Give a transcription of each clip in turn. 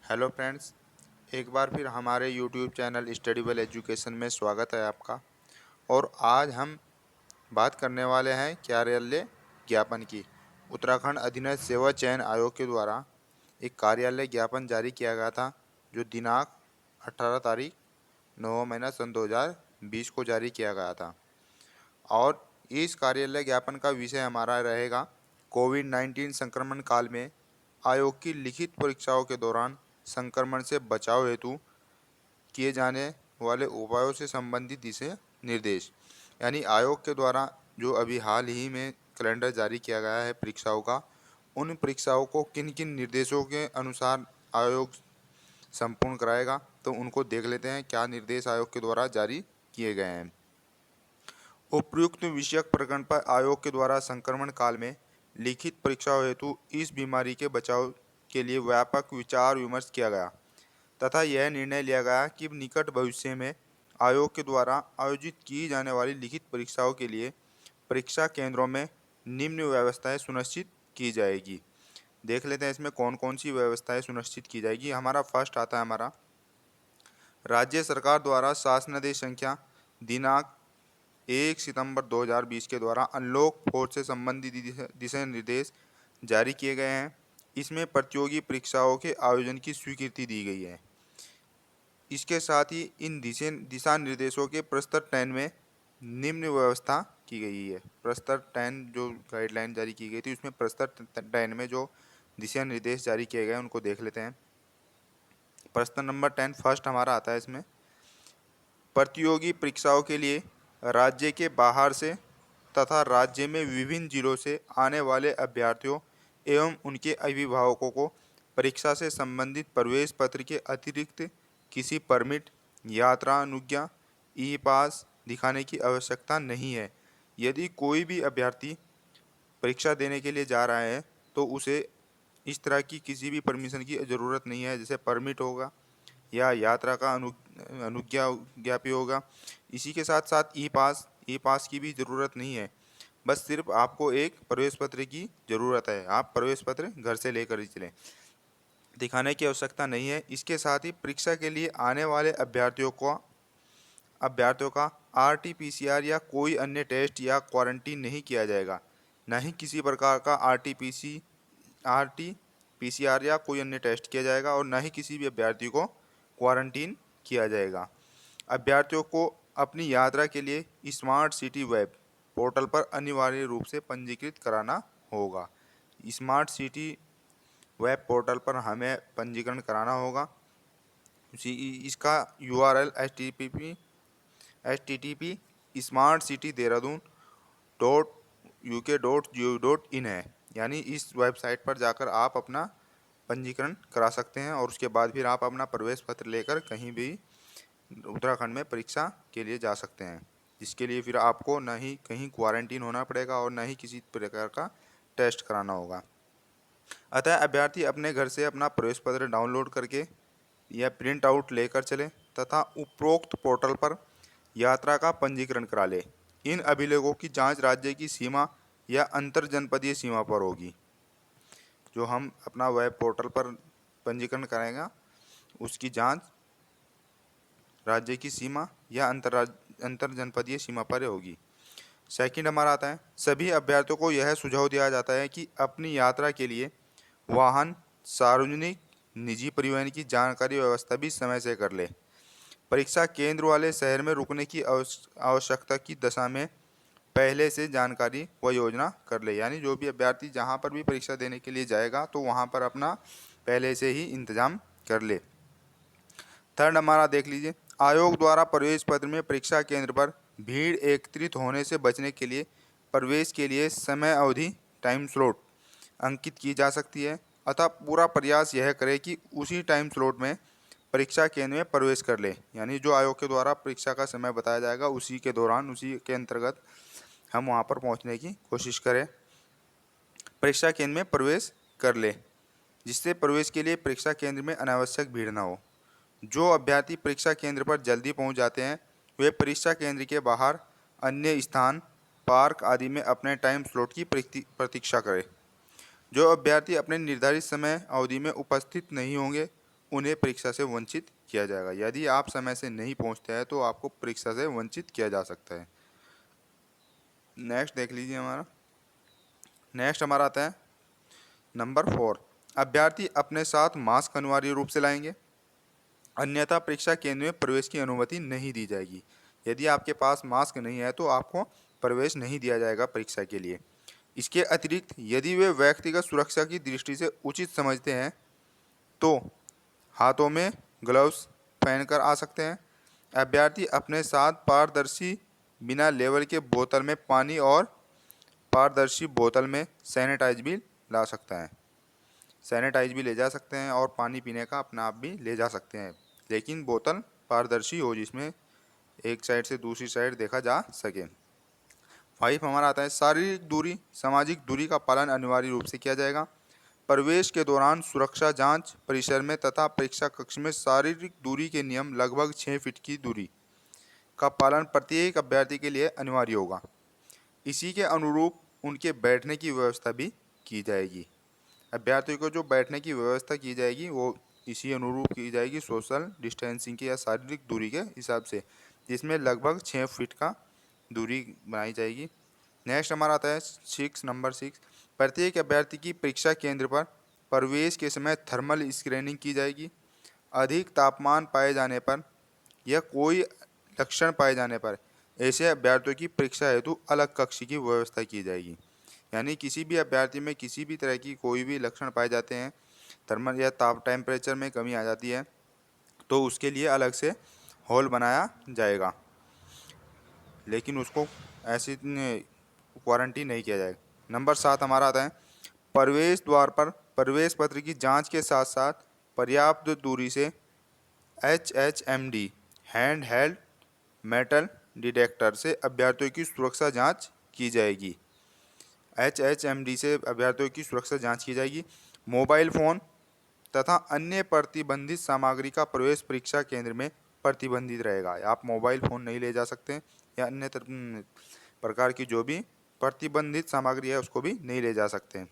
Hello friends, एक बार फिर हमारे यूट्यूब चैनल स्टडीबल एजुकेशन में स्वागत है आपका। और आज हम बात करने वाले हैं कार्यालय ज्ञापन की। उत्तराखंड अधीनस्थ सेवा चयन आयोग के द्वारा एक कार्यालय ज्ञापन जारी किया गया था, जो दिनांक 18 तारीख 9 महीना सन 2020 को जारी किया गया था। और इस कार्यालय ज्ञापन का विषय हमारा रहेगा कोविड-19 संक्रमण काल में आयोग की लिखित परीक्षाओं के दौरान संक्रमण से बचाव हेतु किए जाने वाले उपायों से संबंधित दिशा निर्देश। यानी आयोग के द्वारा जो अभी हाल ही में कैलेंडर जारी किया गया है परीक्षाओं का, उन परीक्षाओं को किन किन निर्देशों के अनुसार आयोग संपूर्ण कराएगा, तो उनको देख लेते हैं क्या निर्देश आयोग के द्वारा जारी किए गए हैं। उपयुक्त विषयक प्रकरण पर आयोग के द्वारा संक्रमण काल में लिखित परीक्षाओं हेतु इस बीमारी के बचाव के लिए व्यापक विचार विमर्श किया गया तथा यह निर्णय लिया गया कि निकट भविष्य में आयोग के द्वारा आयोजित की जाने वाली लिखित परीक्षाओं के लिए परीक्षा केंद्रों में निम्न व्यवस्थाएं सुनिश्चित की जाएगी। देख लेते हैं इसमें कौन कौन सी व्यवस्थाएं सुनिश्चित की जाएगी। हमारा फर्स्ट आता है हमारा राज्य सरकार द्वारा शासनादेश संख्या दिनांक 1 सितंबर 2020 के द्वारा अनलॉक 4 से संबंधित दिशा निर्देश जारी किए गए हैं। इसमें प्रतियोगी परीक्षाओं के आयोजन की स्वीकृति दी गई है। इसके साथ ही इन दिशा निर्देशों के प्रस्तर 10 में निम्न व्यवस्था की गई है। प्रस्तर 10 जो गाइडलाइन जारी की गई थी, उसमें प्रस्तर 10 में जो दिशा निर्देश जारी किए गए उनको देख लेते हैं। प्रस्तर नंबर 10 फर्स्ट हमारा आता है इसमें प्रतियोगी परीक्षाओं के लिए राज्य के बाहर से तथा राज्य में विभिन्न जिलों से आने वाले अभ्यर्थियों एवं उनके अभिभावकों को परीक्षा से संबंधित प्रवेश पत्र के अतिरिक्त किसी परमिट, यात्रा अनुज्ञा, ई पास दिखाने की आवश्यकता नहीं है। यदि कोई भी अभ्यर्थी परीक्षा देने के लिए जा रहा है तो उसे इस तरह की किसी भी परमिशन की ज़रूरत नहीं है, जैसे परमिट होगा या यात्रा का अनुज्ञा ज्ञापी होगा। इसी के साथ साथ ई पास की भी ज़रूरत नहीं है। बस सिर्फ आपको एक प्रवेश पत्र की ज़रूरत है। आप प्रवेश पत्र घर से लेकर ही चलें, दिखाने की आवश्यकता नहीं है। इसके साथ ही परीक्षा के लिए आने वाले अभ्यर्थियों का RT-PCR या कोई अन्य टेस्ट या क्वारंटीन नहीं किया जाएगा। न ही किसी प्रकार का RT-PCR या कोई अन्य टेस्ट किया जाएगा और न ही किसी भी अभ्यर्थी को क्वारंटीन किया जाएगा। अभ्यर्थियों को अपनी यात्रा के लिए स्मार्ट सिटी वेब पोर्टल पर अनिवार्य रूप से पंजीकृत कराना होगा। स्मार्ट सिटी वेब पोर्टल पर हमें पंजीकरण कराना होगा। इसका URL http smartcityderadun.uk.gov.in है। यानी इस वेबसाइट पर जाकर आप अपना पंजीकरण करा सकते हैं और उसके बाद फिर आप अपना प्रवेश पत्र लेकर कहीं भी उत्तराखंड में परीक्षा के लिए जा सकते हैं, जिसके लिए फिर आपको न ही कहीं क्वारंटीन होना पड़ेगा और न ही किसी प्रकार का टेस्ट कराना होगा। अतः अभ्यर्थी अपने घर से अपना प्रवेश पत्र डाउनलोड करके या प्रिंट आउट लेकर चले तथा उपरोक्त पोर्टल पर यात्रा का पंजीकरण करा ले। इन अभिलेखों की जांच राज्य की सीमा या अंतर जनपदीय सीमा पर होगी। जो हम अपना वेब पोर्टल पर पंजीकरण कराएंगे उसकी जांच राज्य की सीमा या अंतर जनपदीय सीमा पर होगी। सेकंड हमारा आता है सभी अभ्यर्थियों को यह सुझाव दिया जाता है कि अपनी यात्रा के लिए वाहन, सार्वजनिक निजी परिवहन की जानकारी व्यवस्था भी समय से कर ले। परीक्षा केंद्र वाले शहर में रुकने की आवश्यकता की दशा में पहले से जानकारी व योजना कर ले। यानी जो भी अभ्यर्थी जहां पर भी परीक्षा देने के लिए जाएगा तो वहां पर अपना पहले से ही इंतजाम कर ले। थर्ड हमारा देख लीजिए आयोग द्वारा प्रवेश पत्र में परीक्षा केंद्र पर भीड़ एकत्रित होने से बचने के लिए प्रवेश के लिए समय अवधि टाइम स्लॉट अंकित की जा सकती है। अतः पूरा प्रयास यह करे कि उसी टाइम स्लॉट में परीक्षा केंद्र में प्रवेश कर ले। यानी जो आयोग के द्वारा परीक्षा का समय बताया जाएगा उसी के दौरान उसी के अंतर्गत हम वहां पर पहुंचने की कोशिश करें, परीक्षा केंद्र में प्रवेश कर ले, जिससे प्रवेश के लिए परीक्षा केंद्र में अनावश्यक भीड़ न हो। जो अभ्यर्थी परीक्षा केंद्र पर जल्दी पहुंच जाते हैं वे परीक्षा केंद्र के बाहर अन्य स्थान, पार्क आदि में अपने टाइम स्लॉट की प्रतीक्षा करें। जो अभ्यर्थी अपने निर्धारित समय अवधि में उपस्थित नहीं होंगे उन्हें परीक्षा से वंचित किया जाएगा। यदि आप समय से नहीं पहुंचते हैं तो आपको परीक्षा से वंचित किया जा सकता है। नेक्स्ट देख लीजिए नेक्स्ट हमारा आता है नंबर 4, अभ्यर्थी अपने साथ मास्क अनिवार्य रूप से लाएंगे, अन्यथा परीक्षा केंद्र में प्रवेश की अनुमति नहीं दी जाएगी। यदि आपके पास मास्क नहीं है तो आपको प्रवेश नहीं दिया जाएगा परीक्षा के लिए। इसके अतिरिक्त यदि वे व्यक्तिगत सुरक्षा की दृष्टि से उचित समझते हैं तो हाथों में ग्लव्स पहनकर आ सकते हैं। अभ्यर्थी अपने साथ पारदर्शी बिना लेवल के बोतल में पानी और पारदर्शी बोतल में सैनिटाइज भी ला सकता है। सैनिटाइज भी ले जा सकते हैं और पानी पीने का अपना आप भी ले जा सकते हैं, लेकिन बोतल पारदर्शी हो जिसमें एक साइड से दूसरी साइड देखा जा सके। 5 हमारा आता है शारीरिक दूरी, सामाजिक दूरी का पालन अनिवार्य रूप से किया जाएगा। प्रवेश के दौरान सुरक्षा जांच परिसर में तथा परीक्षा कक्ष में शारीरिक दूरी के नियम लगभग 6 फीट की दूरी का पालन प्रत्येक अभ्यर्थी के लिए अनिवार्य होगा। इसी के अनुरूप उनके बैठने की व्यवस्था भी की जाएगी। अभ्यर्थियों को जो बैठने की व्यवस्था की जाएगी वो इसी अनुरूप की जाएगी, सोशल डिस्टेंसिंग की या शारीरिक दूरी के हिसाब से, जिसमें लगभग 6 फीट का दूरी बनाई जाएगी। नेक्स्ट हमारा आता है नंबर 6, प्रत्येक अभ्यर्थी की परीक्षा केंद्र पर प्रवेश के समय थर्मल स्क्रीनिंग की जाएगी। अधिक तापमान पाए जाने पर या कोई लक्षण पाए जाने पर ऐसे अभ्यर्थियों की परीक्षा हेतु अलग कक्ष की व्यवस्था की जाएगी। यानी किसी भी अभ्यर्थी में किसी भी तरह की कोई भी लक्षण पाए जाते हैं, थर्मल या ताप टेम्परेचर में कमी आ जाती है, तो उसके लिए अलग से हॉल बनाया जाएगा, लेकिन उसको ऐसी क्वारंटीन नहीं किया जाएगा। नंबर 7 हमारा आता है प्रवेश द्वार पर प्रवेश पत्र की जांच के साथ साथ पर्याप्त दूरी से HHMD hand held metal detector से अभ्यर्थियों की सुरक्षा जांच की जाएगी। HHMD से अभ्यर्थियों की सुरक्षा जांच की जाएगी। मोबाइल फ़ोन तथा अन्य प्रतिबंधित सामग्री का प्रवेश परीक्षा केंद्र में प्रतिबंधित रहेगा। आप मोबाइल फ़ोन नहीं ले जा सकते या अन्य प्रकार की जो भी प्रतिबंधित सामग्री है उसको भी नहीं ले जा सकते।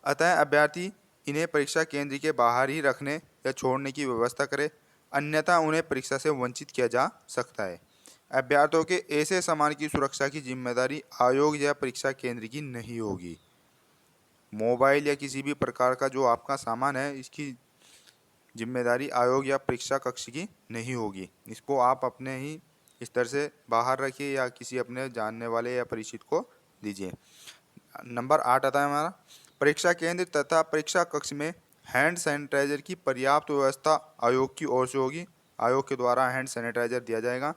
अतः अभ्यर्थी इन्हें परीक्षा केंद्र के बाहर ही रखने या छोड़ने की व्यवस्था करे, अन्यथा उन्हें परीक्षा से वंचित किया जा सकता है। अभ्यर्थियों के ऐसे सामान की सुरक्षा की जिम्मेदारी आयोग या परीक्षा केंद्र की नहीं होगी। मोबाइल या किसी भी प्रकार का जो आपका सामान है इसकी जिम्मेदारी आयोग या परीक्षा कक्ष की नहीं होगी। इसको आप अपने ही स्तर से बाहर रखिए या किसी अपने जानने वाले या परिचित को दीजिए। नंबर 8 आता है हमारा परीक्षा केंद्र तथा परीक्षा कक्ष में हैंड सैनिटाइजर की पर्याप्त व्यवस्था आयोग की ओर से होगी। आयोग के द्वारा हैंड सैनिटाइजर दिया जाएगा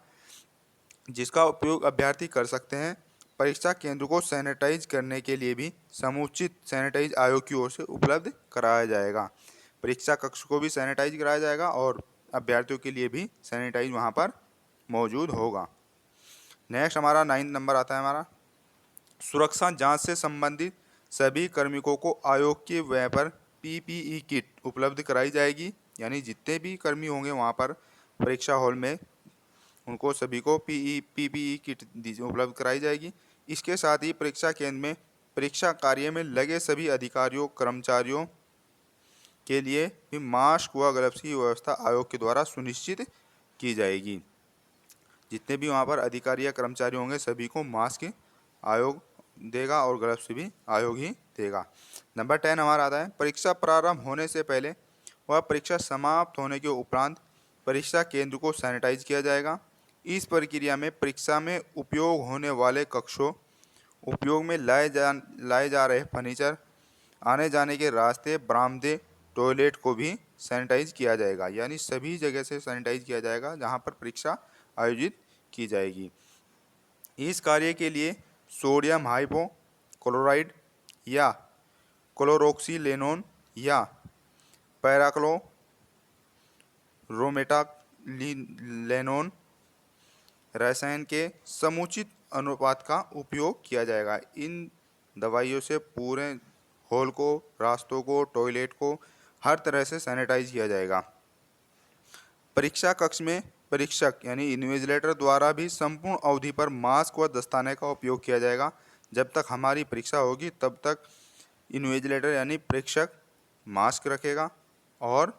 जिसका उपयोग अभ्यर्थी कर सकते हैं। परीक्षा केंद्र को सैनिटाइज करने के लिए भी समुचित सैनिटाइज आयोग की ओर से उपलब्ध कराया जाएगा। परीक्षा कक्ष को भी सैनिटाइज कराया जाएगा और अभ्यर्थियों के लिए भी सैनिटाइज वहाँ पर मौजूद होगा। नेक्स्ट हमारा 9 नंबर आता है हमारा सुरक्षा जांच से संबंधित सभी कार्मिकों को आयोग के व्यय पर PPE किट उपलब्ध कराई जाएगी। यानी जितने भी कर्मी होंगे वहाँ पर परीक्षा हॉल में उनको सभी को PPE किट उपलब्ध कराई जाएगी। इसके साथ ही परीक्षा केंद्र में परीक्षा कार्य में लगे सभी अधिकारियों कर्मचारियों के लिए भी मास्क व ग्लव्स की व्यवस्था आयोग के द्वारा सुनिश्चित की जाएगी। जितने भी वहाँ पर अधिकारी या कर्मचारी होंगे सभी को मास्क आयोग देगा और ग्लव्स भी आयोग ही देगा। नंबर 10 हमारा आता है परीक्षा प्रारंभ होने से पहले व परीक्षा समाप्त होने के उपरांत परीक्षा केंद्र को सैनिटाइज किया जाएगा। इस प्रक्रिया में परीक्षा में उपयोग होने वाले कक्षों, उपयोग में लाए जा रहे फर्नीचर, आने जाने के रास्ते, बरामदे, टॉयलेट को भी सैनिटाइज किया जाएगा। यानी सभी जगह से सैनिटाइज किया जाएगा जहाँ पर परीक्षा आयोजित की जाएगी। इस कार्य के लिए सोडियम हाइपोक्लोराइड या क्लोरोक्सीलेनोन या पैराक्लोरोमेटालेनोन रसायन के समुचित अनुपात का उपयोग किया जाएगा। इन दवाइयों से पूरे हॉल को, रास्तों को, टॉयलेट को हर तरह से सैनिटाइज किया जाएगा। परीक्षा कक्ष में परीक्षक यानी इन्विजिलेटर द्वारा भी संपूर्ण अवधि पर मास्क व दस्ताने का उपयोग किया जाएगा। जब तक हमारी परीक्षा होगी तब तक इन्विजिलेटर यानी परीक्षक मास्क रखेगा और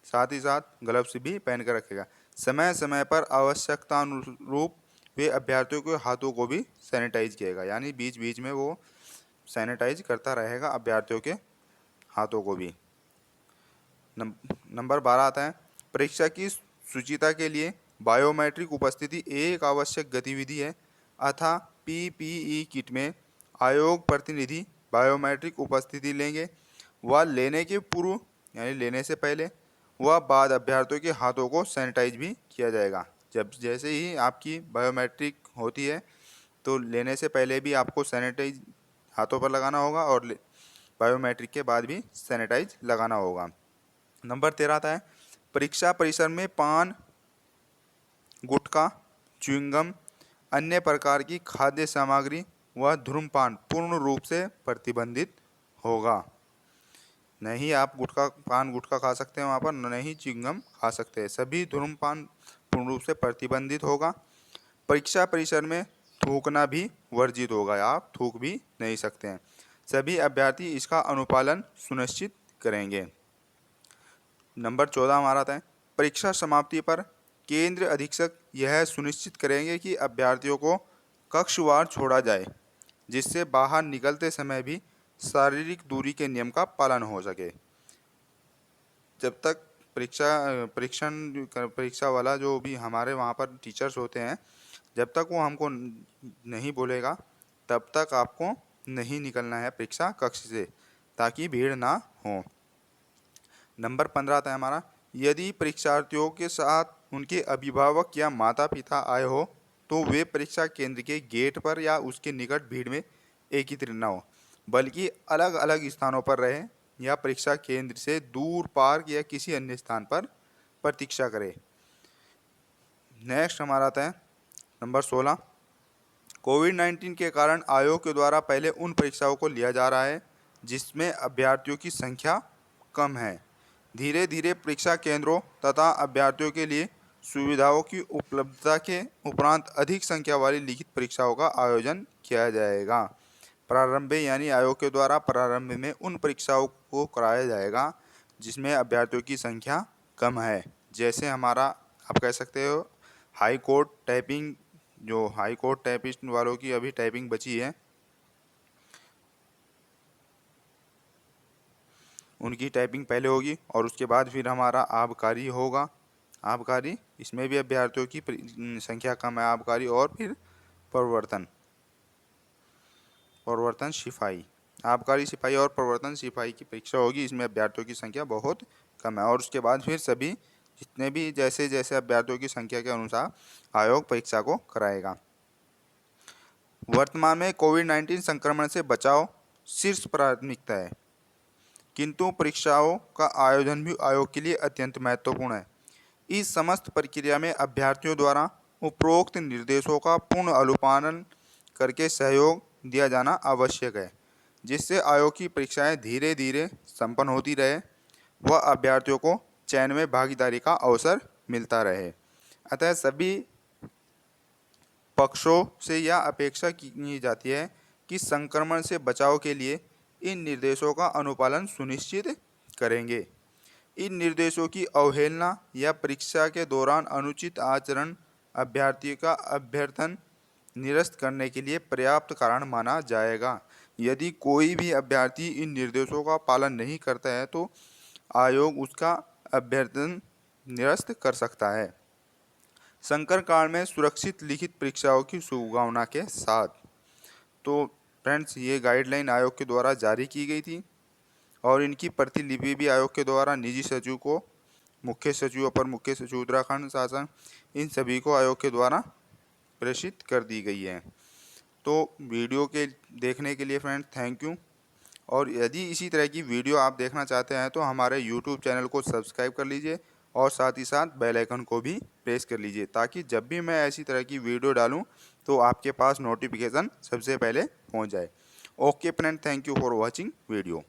साथ ही साथ ग्लव्स भी पहन कर रखेगा। समय समय पर आवश्यकता अनुरूप वे अभ्यर्थियों के हाथों को भी सैनिटाइज किएगा, यानी बीच बीच में वो सैनिटाइज करता रहेगा अभ्यर्थियों के हाथों को भी। नंबर 12 आता है, परीक्षा की शुचिता के लिए बायोमेट्रिक उपस्थिति एक आवश्यक गतिविधि है, अतः पीपीई किट में आयोग प्रतिनिधि बायोमेट्रिक उपस्थिति लेंगे। वह लेने के पूर्व यानी लेने से पहले व बाद अभ्यर्थियों के हाथों को सैनिटाइज भी किया जाएगा। जब जैसे ही आपकी बायोमेट्रिक होती है तो लेने से पहले भी आपको सैनिटाइज हाथों पर लगाना होगा और बायोमेट्रिक के बाद भी सैनिटाइज लगाना होगा। नंबर 13 आता है, परीक्षा परिसर में पान, गुटखा, च्युइंगम, अन्य प्रकार की खाद्य सामग्री व धूम्रपान पूर्ण रूप से प्रतिबंधित होगा। नहीं आप गुटखा खा सकते हैं वहाँ पर, नहीं च्युइंगम खा सकते हैं। सभी धूम्रपान पूर्ण रूप से प्रतिबंधित होगा। परीक्षा परिसर में थूकना भी वर्जित होगा, आप थूक भी नहीं सकते हैं। सभी अभ्यर्थी इसका अनुपालन सुनिश्चित करेंगे। नंबर 14 हमारा आता है, परीक्षा समाप्ति पर केंद्र अधीक्षक यह सुनिश्चित करेंगे कि अभ्यर्थियों को कक्षवार छोड़ा जाए, जिससे बाहर निकलते समय भी शारीरिक दूरी के नियम का पालन हो सके। जब तक परीक्षा वाला जो भी हमारे वहाँ पर टीचर्स होते हैं, जब तक वो हमको नहीं बोलेगा तब तक आपको नहीं निकलना है परीक्षा कक्ष से, ताकि भीड़ ना हो। नंबर 15 आता है हमारा, यदि परीक्षार्थियों के साथ उनके अभिभावक या माता पिता आए हो तो वे परीक्षा केंद्र के गेट पर या उसके निकट भीड़ में एकत्रित न हो, बल्कि अलग अलग स्थानों पर रहें या परीक्षा केंद्र से दूर पार्क या किसी अन्य स्थान पर प्रतीक्षा करें। नेक्स्ट हमारा आता है नंबर 16, कोविड-19 के कारण आयोग के द्वारा पहले उन परीक्षाओं को लिया जा रहा है जिसमें अभ्यर्थियों की संख्या कम है। धीरे धीरे परीक्षा केंद्रों तथा अभ्यर्थियों के लिए सुविधाओं की उपलब्धता के उपरांत अधिक संख्या वाली लिखित परीक्षाओं का आयोजन किया जाएगा। प्रारंभ यानी आयोग के द्वारा प्रारंभ में उन परीक्षाओं को कराया जाएगा जिसमें अभ्यर्थियों की संख्या कम है। जैसे हमारा आप कह सकते हो हाई कोर्ट टाइपिंग, जो हाई कोर्ट टाइपिस्ट वालों की अभी टाइपिंग बची है उनकी टाइपिंग पहले होगी और उसके बाद फिर हमारा आबकारी होगा। आबकारी इसमें भी अभ्यर्थियों की संख्या कम है, आबकारी और फिर प्रवर्तन सिपाही, आबकारी सिपाही और प्रवर्तन सिपाही की परीक्षा होगी। इसमें अभ्यर्थियों की संख्या बहुत कम है और उसके बाद फिर सभी जितने भी जैसे जैसे अभ्यर्थियों की संख्या के अनुसार आयोग परीक्षा को कराएगा। वर्तमान में कोविड-19 संक्रमण से बचाव शीर्ष प्राथमिकता है, किंतु परीक्षाओं का आयोजन भी आयोग के लिए अत्यंत महत्वपूर्ण है। इस समस्त प्रक्रिया में अभ्यर्थियों द्वारा उपरोक्त निर्देशों का पूर्ण अनुपालन करके सहयोग दिया जाना आवश्यक है, जिससे आयोग की परीक्षाएं धीरे धीरे संपन्न होती रहे व अभ्यर्थियों को चयन में भागीदारी का अवसर मिलता रहे। अतः सभी पक्षों से यह अपेक्षा की जाती है कि संक्रमण से बचाव के लिए इन निर्देशों का अनुपालन सुनिश्चित करेंगे। इन निर्देशों की अवहेलना या परीक्षा के दौरान अनुचित आचरण अभ्यर्थी का अभ्यर्थन निरस्त करने के लिए पर्याप्त कारण माना जाएगा। यदि कोई भी अभ्यर्थी इन निर्देशों का पालन नहीं करता है तो आयोग उसका अभ्यर्थन निरस्त कर सकता है। संकट काल में सुरक्षित लिखित परीक्षाओं की शुभकामना के साथ। तो फ्रेंड्स, ये गाइडलाइन आयोग के द्वारा जारी की गई थी और इनकी प्रतिलिपि भी आयोग के द्वारा निजी सचिव को, मुख्य सचिव, अपर मुख्य सचिव उत्तराखंड शासन, इन सभी को आयोग के द्वारा प्रेषित कर दी गई है। तो वीडियो के देखने के लिए फ्रेंड्स थैंक यू। और यदि इसी तरह की वीडियो आप देखना चाहते हैं तो हमारे यूट्यूब चैनल को सब्सक्राइब कर लीजिए और साथ ही साथ बेल आइकन को भी प्रेस कर लीजिए, ताकि जब भी मैं ऐसी तरह की वीडियो डालूं तो आपके पास नोटिफिकेशन सबसे पहले पहुंच जाए। Okay friend, thank you for watching video.